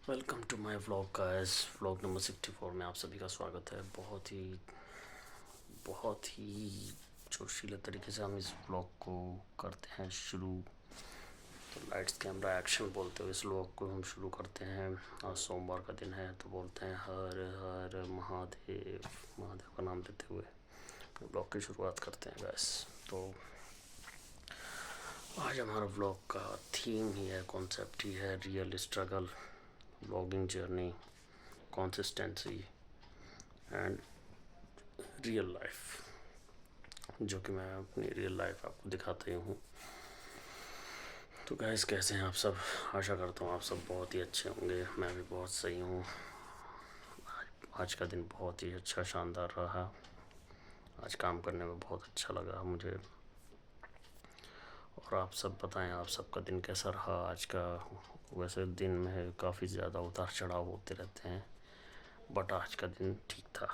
Welcome to my vlog guys. Vlog number 64 में आप सभी का स्वागत है। बहुत ही जोशीले तरीके से हम इस व्लॉग को करते हैं शुरू। तो लाइट्स कैमरा एक्शन बोलते हुए इस व्लॉग को हम शुरू करते हैं। आज सोमवार का दिन है तो बोलते हैं हर हर महादेव। महादेव का नाम लेते हुए व्लॉग की शुरुआत करते हैं गाइस। तो आज हमारा व्लॉग का थीम ही है, कॉन्सेप्ट ही है real struggle, vlogging journey, consistency and real life, जो कि मैं अपनी रियल लाइफ आपको दिखाता ही हूँ। तो गाइस, कैसे हैं आप सब? आशा करता हूँ आप सब बहुत ही अच्छे होंगे। मैं भी बहुत सही हूँ। आज का दिन बहुत ही अच्छा शानदार रहा। आज काम करने में बहुत अच्छा लगा मुझे। और आप सब बताएं, आप सबका दिन कैसा रहा आज का? वैसे दिन में काफ़ी ज़्यादा उतार चढ़ाव होते रहते हैं, बट आज का दिन ठीक था।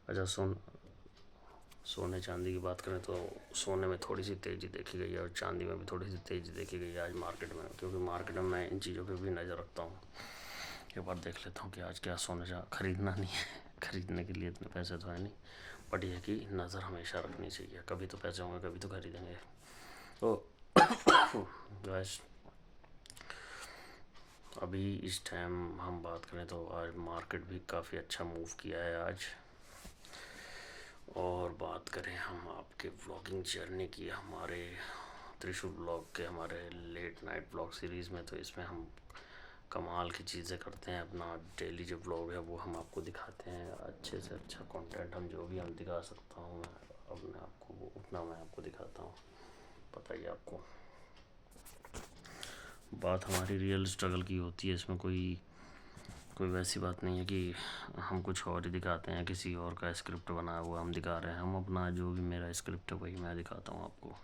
अच्छा, सोने चांदी की बात करें तो सोने में थोड़ी सी तेज़ी देखी गई है और चांदी में भी थोड़ी सी तेज़ी देखी गई है आज मार्केट में, क्योंकि मार्केट में मैं इन चीज़ों पे भी नज़र रखता हूँ। एक बार देख लेता हूँ कि आज क्या सोने खरीदना नहीं है। खरीदने के लिए इतने पैसे तो है नहीं, बट ये कि नज़र हमेशा रखनी चाहिए। कभी तो पैसे होंगे, कभी तो खरीदेंगे। तो गैस, अभी इस टाइम हम बात करें तो आज मार्केट भी काफ़ी अच्छा मूव किया है आज। और बात करें हम आपके व्लॉगिंग जर्नी की, हमारे त्रिशूल ब्लॉग के हमारे लेट नाइट ब्लॉग सीरीज़ में, तो इसमें हम कमाल की चीज़ें करते हैं। अपना डेली जो ब्लॉग है वो हम आपको दिखाते हैं। अच्छे से अच्छा कंटेंट हम दिखा सकता हूँ मैं अपने आपको, वो उतना मैं आपको दिखाता हूँ। पता ही आपको, बात हमारी रियल स्ट्रगल की होती है। इसमें कोई वैसी बात नहीं है कि हम कुछ और ही दिखाते हैं, किसी और का स्क्रिप्ट बनाया हुआ हम दिखा रहे हैं। हम अपना जो भी मेरा स्क्रिप्ट है वही मैं दिखाता हूँ आपको।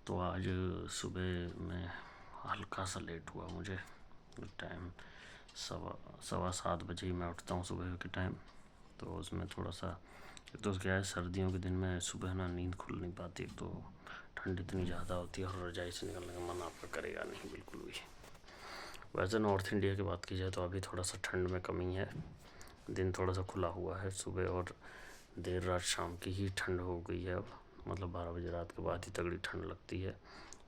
तो आज सुबह में हल्का सा लेट हुआ मुझे। टाइम 7:15 बजे ही मैं उठता हूँ सुबह के टाइम। तो उसमें थोड़ा सा, एक तो क्या है, सर्दियों के दिन में सुबह ना नींद खुल नहीं पाती। तो ठंड इतनी ज़्यादा होती है और रजाई से निकलने का मन आपका करेगा नहीं बिल्कुल भी। वैसे नॉर्थ इंडिया की बात की जाए तो अभी थोड़ा सा ठंड में कमी है। दिन थोड़ा सा खुला हुआ है सुबह, और देर रात शाम की ही ठंड हो गई है अब। मतलब 12 बजे रात के बाद ही तगड़ी ठंड लगती है।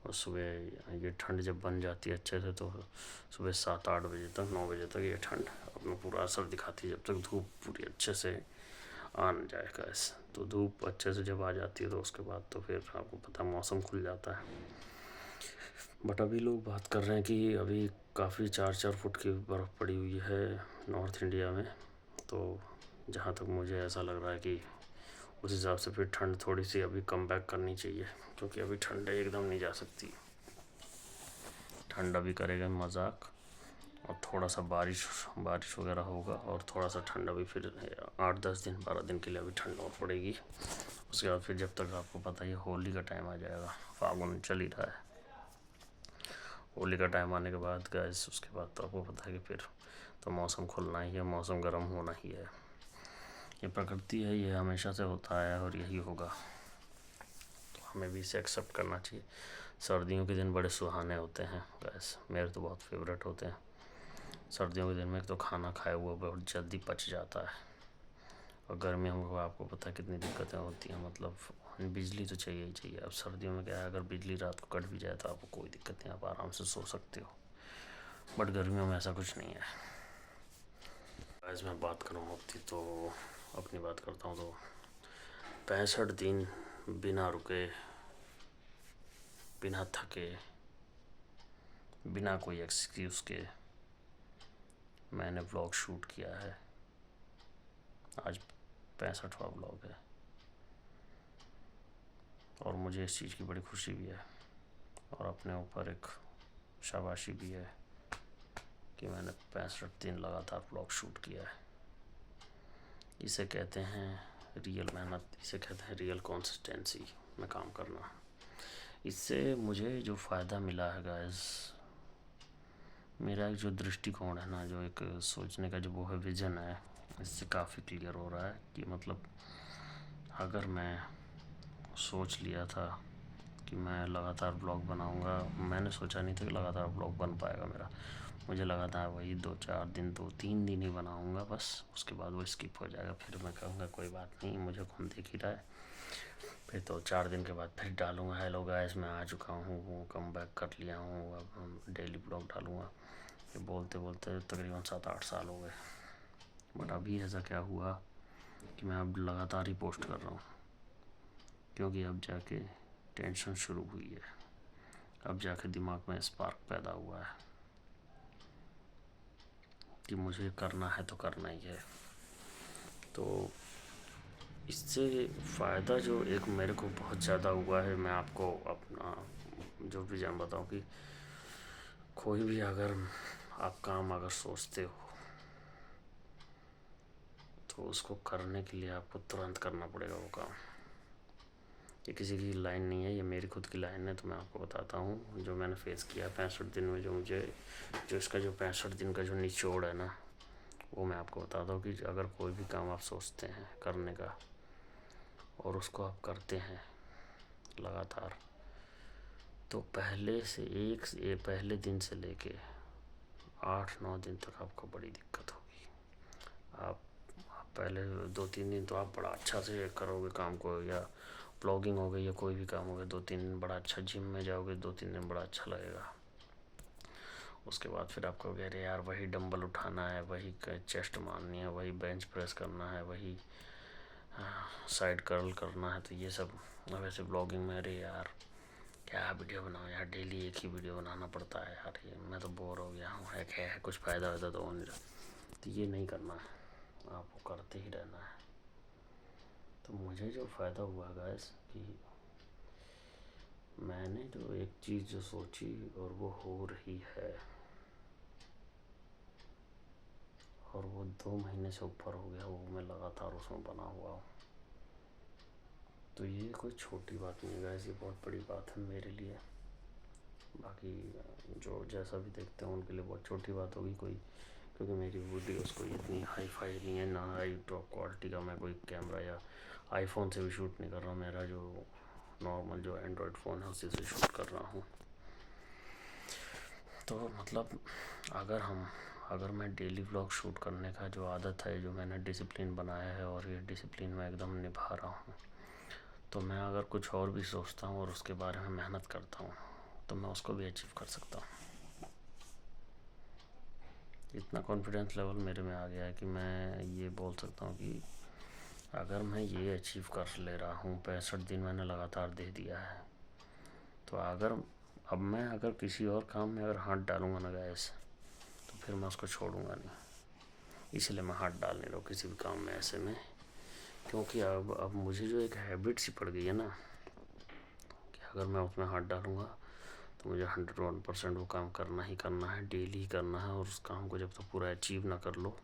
और सुबह ये ठंड जब बन जाती है अच्छे से तो सुबह 7-8 बजे तक, 9 बजे तक ये ठंड अपना पूरा असर दिखाती है, जब तक धूप पूरी अच्छे से आ न जाएगा ऐसे। तो धूप अच्छे से जब आ जाती है तो उसके बाद तो फिर आपको पता मौसम खुल जाता है। बट अभी लोग बात कर रहे हैं कि अभी काफ़ी 4-4 फुट की बर्फ़ पड़ी हुई है नॉर्थ इंडिया में। तो जहाँ तक मुझे ऐसा लग रहा है कि उस हिसाब से फिर ठंड थोड़ी सी अभी कम बैक करनी चाहिए, क्योंकि अभी ठंड एकदम नहीं जा सकती। ठंड अभी करेगा मजाक, और थोड़ा सा बारिश वगैरह होगा, और थोड़ा सा ठंड अभी फिर 8-10 दिन 12 दिन के लिए अभी ठंड और पड़ेगी। उसके बाद फिर जब तक आपको पता है होली का टाइम आ जाएगा, फागुन चल ही रहा है। होली का टाइम आने के बाद गैस, उसके बाद तो आपको पता है कि फिर तो मौसम खुलना ही है, मौसम गर्म होना ही है। ये प्रकृति है, ये हमेशा से होता है और यही होगा। तो हमें भी इसे एक्सेप्ट करना चाहिए। सर्दियों के दिन बड़े सुहाने होते हैं गैस, मेरे तो बहुत फेवरेट होते हैं। सर्दियों के दिन में तो खाना खाया हुआ बहुत जल्दी पच जाता है। और गर्मियों में आपको पता है कितनी दिक्कतें होती हैं, मतलब बिजली तो चाहिए ही चाहिए। अब सर्दियों में क्या है, अगर बिजली रात को कट भी जाए तो आपको कोई दिक्कत नहीं, आप आराम से सो सकते हो। बट गर्मियों में ऐसा कुछ नहीं है। आज मैं बात करूँ अपनी, तो अपनी बात करता हूँ तो 65 दिन बिना रुके, बिना थके, बिना कोई एक्सक्यूज़ के मैंने व्लॉग शूट किया है। आज 65वां व्लॉग है और मुझे इस चीज़ की बड़ी खुशी भी है और अपने ऊपर एक शाबाशी भी है कि मैंने 65 दिन लगातार व्लॉग शूट किया है। इसे कहते हैं रियल मेहनत, इसे कहते हैं रियल कंसिस्टेंसी में काम करना। इससे मुझे जो फ़ायदा मिला है गाइस, मेरा एक जो दृष्टिकोण है ना, जो एक सोचने का जो वो है विज़न है, इससे काफ़ी क्लियर हो रहा है कि मतलब अगर मैं सोच लिया था कि मैं लगातार ब्लॉग बनाऊंगा, मैंने सोचा नहीं था कि लगातार ब्लॉग बन पाएगा मेरा। मुझे लगा था वही 2-4 दिन 2-3 दिन ही बनाऊंगा बस, उसके बाद वो स्किप हो जाएगा। फिर मैं कहूँगा कोई बात नहीं, मुझे कौन देख ही रहा है। फिर तो 4 दिन के बाद फिर डालूँगा, हेलो गाइस मैं आ चुका हूँ, कम बैक कर लिया हूँ, अब डेली ब्लॉग डालूँगा। ये बोलते बोलते तकरीबन 7-8 साल हो गए। बट अभी ऐसा क्या हुआ कि मैं अब लगातार ही पोस्ट कर रहा हूँ, क्योंकि अब जाके टेंशन शुरू हुई है, अब जाके दिमाग में स्पार्क पैदा हुआ है कि मुझे करना है तो करना ही है। तो इससे फ़ायदा जो एक मेरे को बहुत ज़्यादा हुआ है, मैं आपको अपना जो भी जान बताऊँ कि कोई भी अगर आप काम अगर सोचते हो तो उसको करने के लिए आपको तुरंत करना पड़ेगा वो काम। ये किसी की लाइन नहीं है, ये मेरी खुद की लाइन है। तो मैं आपको बताता हूँ जो मैंने फेस किया 65 दिन में, जो इसका जो 65 दिन का जो निचोड़ है ना, वो मैं आपको बताता हूँ कि अगर कोई भी काम आप सोचते हैं करने का और उसको आप करते हैं लगातार, तो पहले दिन से लेके 8-9 दिन तक आपको बड़ी दिक्कत होगी। आप पहले 2-3 दिन तो आप बड़ा अच्छा से करोगे काम को, या ब्लॉगिंग हो गई या कोई भी काम हो गया, 2-3 दिन बड़ा अच्छा, जिम में जाओगे 2-3 दिन बड़ा अच्छा लगेगा। उसके बाद फिर आप कहोगे अरे यार वही डंबल उठाना है, वही चेस्ट मारनी है, वही बेंच प्रेस करना है, वही साइड कर्ल करना है, तो ये सब। वैसे ब्लॉगिंग में अरे यार क्या वीडियो बनाओ यार, डेली एक ही वीडियो बनाना पड़ता है यार, ये मैं तो बोर हो गया हूँ, है क्या है, कुछ फ़ायदा वैदा तो हो नहीं रहा। तो ये नहीं करना है, आपको करते ही रहना है। तो मुझे जो फ़ायदा हुआ गाइस कि मैंने जो एक चीज़ जो सोची और वो हो रही है, और वो 2 महीने से ऊपर हो गया, वो मैं लगातार उसमें बना हुआ हूँ। तो ये कोई छोटी बात नहीं है गाइस, ये बहुत बड़ी बात है मेरे लिए। बाकी जो जैसा भी देखते हैं उनके लिए बहुत छोटी बात होगी कोई, क्योंकि मेरी वीडियोस कोई इतनी हाई फाई नहीं है, ना हाई टॉप क्वालिटी का मैं कोई कैमरा या आईफोन से भी शूट नहीं कर रहा हूँ। मेरा जो नॉर्मल जो एंड्रॉयड फ़ोन है उसी से शूट कर रहा हूँ। तो मतलब अगर मैं डेली व्लॉग शूट करने का जो आदत है, जो मैंने डिसिप्लिन बनाया है और ये डिसिप्लिन मैं एकदम निभा रहा हूँ, तो मैं अगर कुछ और भी सोचता हूँ और उसके बारे में मेहनत करता हूँ तो मैं उसको भी अचीव कर सकता हूँ। इतना कॉन्फिडेंस लेवल मेरे में आ गया है कि मैं ये बोल सकता हूँ कि अगर मैं ये अचीव कर ले रहा हूँ, 65 दिन मैंने लगातार दे दिया है, तो अब मैं अगर किसी और काम में अगर हाथ डालूँगा ना गैस, तो फिर मैं उसको छोड़ूंगा नहीं। इसलिए मैं हाथ डाल नहीं रहा हूँ किसी भी काम में ऐसे में, क्योंकि अब मुझे जो एक हैबिट सी पड़ गई है ना कि अगर मैं उसमें हाथ डालूँगा तो मुझे 101% वो काम करना ही करना है, डेली ही करना है, और उस काम को जब तक पूरा अचीव ना कर लो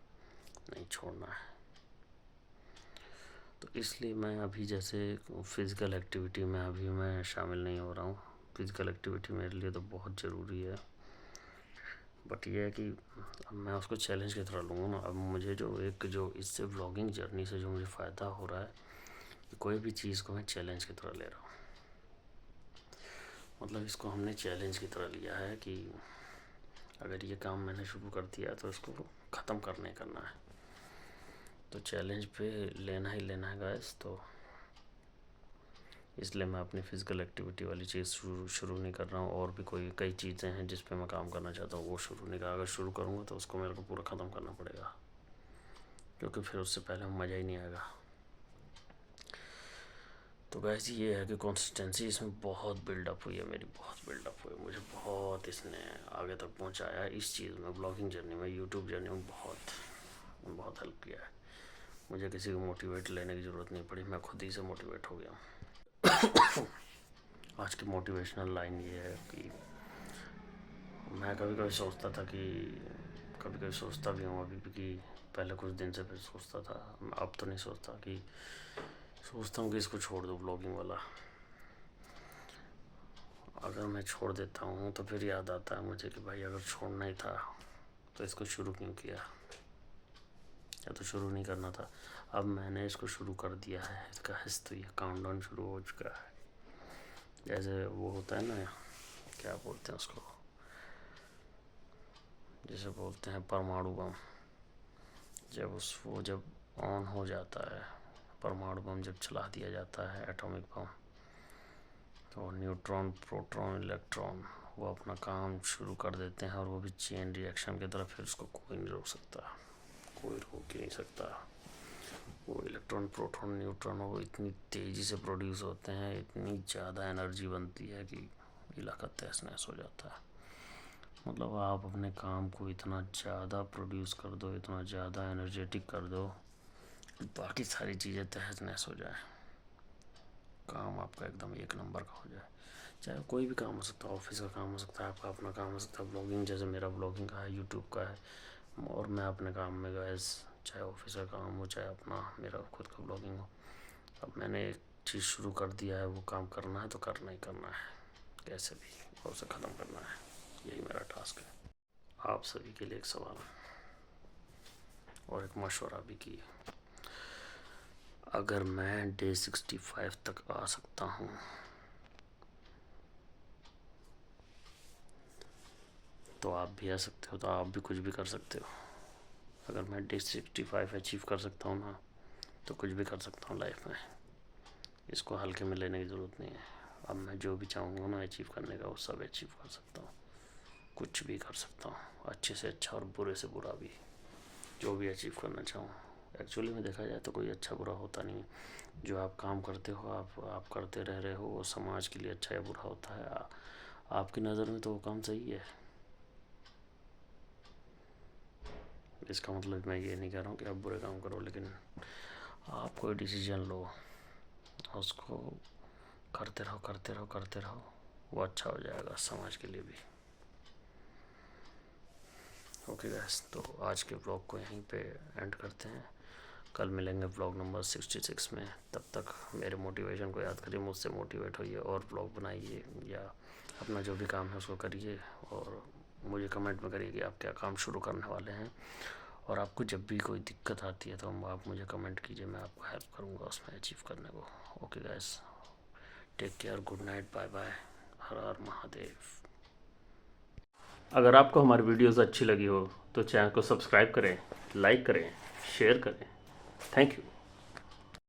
नहीं छोड़ना है। तो इसलिए मैं अभी जैसे फ़िज़िकल एक्टिविटी में अभी मैं शामिल नहीं हो रहा हूँ। फ़िज़िकल एक्टिविटी मेरे लिए तो बहुत ज़रूरी है, बट ये है कि अब मैं उसको चैलेंज की तरह लूँगा ना। अब मुझे जो इससे व्लॉगिंग जर्नी से जो मुझे फ़ायदा हो रहा है कि कोई भी चीज़ को मैं चैलेंज की तरह ले रहा हूँ। मतलब इसको हमने चैलेंज की तरह लिया है कि अगर ये काम मैंने शुरू कर दिया तो इसको ख़त्म करना है, तो चैलेंज पे लेना ही लेना है गाइस। तो इसलिए मैं अपनी फ़िज़िकल एक्टिविटी वाली चीज़ शुरू नहीं कर रहा हूँ, और भी कई चीज़ें हैं जिस पे मैं काम करना चाहता हूँ वो शुरू नहीं कर। अगर शुरू करूँगा तो उसको मेरे को पूरा ख़त्म करना पड़ेगा, क्योंकि फिर उससे पहले मज़ा ही नहीं आएगा। तो गाइस ये है कि कंसिस्टेंसी इसमें बहुत बिल्डअप हुई है मेरी, बहुत बिल्डअप हुई है। मुझे बहुत इसने आगे तक पहुंचाया है इस चीज़ में, ब्लॉगिंग जर्नी में, यूट्यूब जर्नी में बहुत हेल्प किया है। मुझे किसी को मोटिवेट लेने की ज़रूरत नहीं पड़ी, मैं खुद ही से मोटिवेट हो गया हूँ। आज की मोटिवेशनल लाइन ये है कि मैं कभी कभी सोचता भी हूँ अभी भी कि पहले कुछ दिन से फिर सोचता था, अब तो नहीं सोचता, कि सोचता हूँ कि इसको छोड़ दो ब्लॉगिंग वाला। अगर मैं छोड़ देता हूँ तो फिर याद आता है मुझे कि भाई अगर छोड़ना ही था तो इसको शुरू क्यों किया, या तो शुरू नहीं करना था। अब मैंने इसको शुरू कर दिया है गाइस, तो ये काउंटडाउन शुरू हो चुका है। जैसे वो होता है ना, क्या बोलते हैं उसको, जिसे बोलते हैं परमाणु बम, जब ऑन हो जाता है, परमाणु बम जब चला दिया जाता है, एटॉमिक बम, तो न्यूट्रॉन, प्रोटॉन, इलेक्ट्रॉन वो अपना काम शुरू कर देते हैं, और वो भी चेन रिएक्शन की तरफ। फिर उसको कोई नहीं रोक सकता, कोई रोक ही नहीं सकता। वो इलेक्ट्रॉन, प्रोटॉन, न्यूट्रॉन वो इतनी तेज़ी से प्रोड्यूस होते हैं, इतनी ज़्यादा एनर्जी बनती है कि इलाका तहस नहस हो जाता है। मतलब आप अपने काम को इतना ज़्यादा प्रोड्यूस कर दो, इतना ज़्यादा एनर्जेटिक कर दो, बाकी सारी चीज़ें तहस नहस हो जाए, काम आपका एकदम एक नंबर का हो जाए। चाहे कोई भी काम हो सकता है, ऑफिस का काम हो सकता है, आपका अपना काम हो सकता है, ब्लॉगिंग, जैसे मेरा ब्लॉगिंग का है, यूट्यूब का है, और मैं अपने काम में गाइस, चाहे ऑफिस का काम हो, चाहे अपना मेरा खुद का ब्लॉगिंग हो, अब मैंने एक चीज़ शुरू कर दिया है, वो काम करना है तो करना ही करना है, कैसे भी, और उसे ख़त्म करना है, यही मेरा टास्क है। आप सभी के लिए एक सवाल और एक मशवरा भी की, अगर मैं डे 65 तक आ सकता हूँ तो आप भी आ सकते हो, तो आप भी कुछ भी कर सकते हो। अगर मैं डे 65 अचीव कर सकता हूँ ना, तो कुछ भी कर सकता हूँ लाइफ में, इसको हल्के में लेने की ज़रूरत नहीं है। अब मैं जो भी चाहूँगा ना अचीव करने का, वो सब अचीव कर सकता हूँ, कुछ भी कर सकता हूँ, अच्छे से अच्छा और बुरे से बुरा भी, जो भी अचीव करना चाहूँ। एक्चुअली में देखा जाए तो कोई अच्छा बुरा होता नहीं है, जो आप काम करते हो, आप करते रह रहे हो, वो समाज के लिए अच्छा या बुरा होता है। आपकी नज़र में तो वो काम सही है, इसका मतलब मैं ये नहीं कह रहा हूँ कि आप बुरे काम करो, लेकिन आप कोई डिसीजन लो, उसको करते रहो, करते रहो, करते रहो, वो अच्छा हो जाएगा समाज के लिए भी। ओके गाइस, तो आज के ब्लॉग को यहीं पे एंड करते हैं, कल मिलेंगे ब्लॉग नंबर 66 में। तब तक मेरे मोटिवेशन को याद करिए, मुझसे मोटिवेट होइए और ब्लॉग बनाइए, या अपना जो भी काम है उसको करिए, और मुझे कमेंट में करिए कि आप क्या काम शुरू करने वाले हैं, और आपको जब भी कोई दिक्कत आती है तो आप मुझे कमेंट कीजिए, मैं आपको हेल्प करूँगा उसमें अचीव करने को। Okay guys, take care, good night, bye bye, हर हर महादेव। अगर आपको हमारी वीडियोस अच्छी लगी हो तो चैनल को सब्सक्राइब करें, लाइक करें, शेयर करें। Thank you.